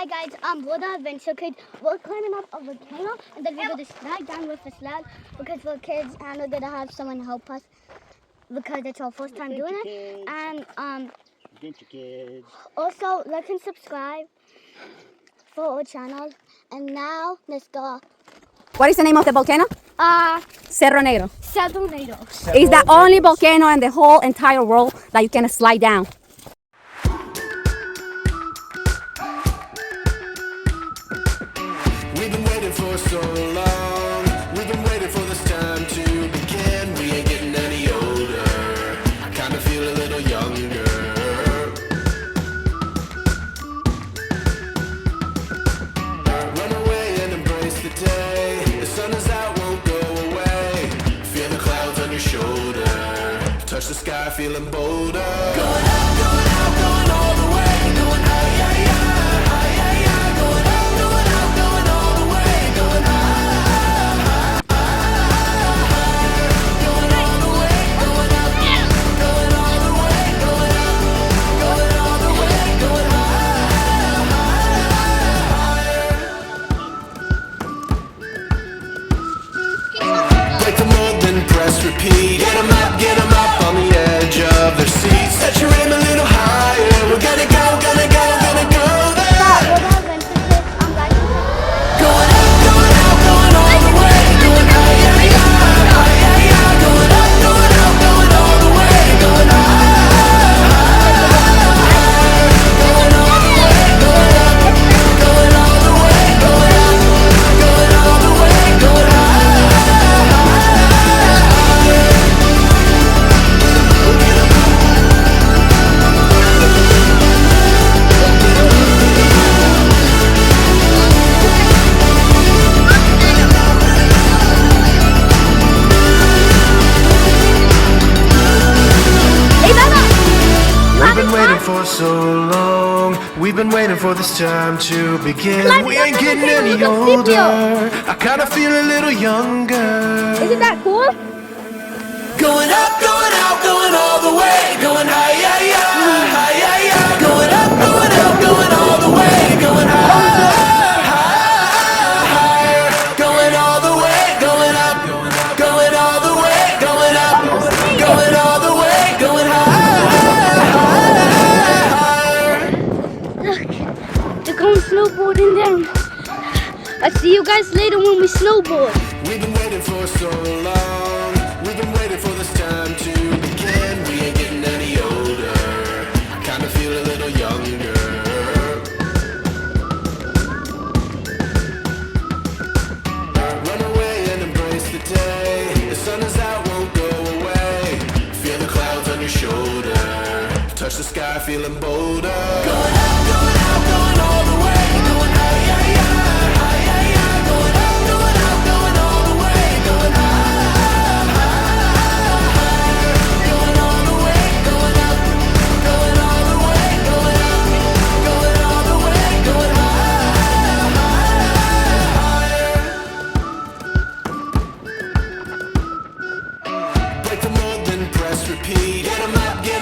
guys, we're the adventure kids. We're climbing up a volcano and then we're going to slide down with a sled because we're kids and we're going to have someone help us because it's our first time doing it. And Adventure Kids. Also like and subscribe for our channel. And now let's go. What is the name of the volcano? Cerro Negro. Cerro Negro. It's the only volcano in the whole entire world that you can slide down. We've been waiting for so long. We've been waiting for this time to begin. We ain't getting any older. I kinda feel a little younger. Run away and embrace the day. The sun is out, won't go away. Feel the clouds on your shoulder. Touch the sky, feeling bolder. Going out, going out, going all the way. Going high, yeah, yeah. Repeat, get 'em up on the edge of their seats. Set your aim a little higher. We're gonna go there. Going up, going out, going all the way. Going high, yeah, yeah, going up, going out, going all the way. Going high, going all the way, going up, going all the way, going up, going all the way, going high. For so long, we've been waiting for this time to begin. We ain't getting any older. I kinda feel a little younger. Isn't that cool? Going up, going out, going all the way. Going high, yeah, yeah, high, yeah, yeah. Going up, going out, going all the way. Going higher. Going all the way, going up, going all the way, going up, going all the way, going high. Snowboarding down. I'll see you guys later when we snowboard. We've been waiting for so long. We've been waiting for this time to begin. We ain't getting any older. I kinda feel a little younger. Run away and embrace the day. The sun is out, won't go away. Feel the clouds on your shoulder. Touch the sky, feeling bolder. Going out, going out, going all the way. Going high, yeah, yeah, high, yeah, yeah. Going up, going out, going all the way. Going higher. Going all the way, going up, going all the way, going up, going all the way, going higher. Break the mold, then press repeat. Get 'em up, get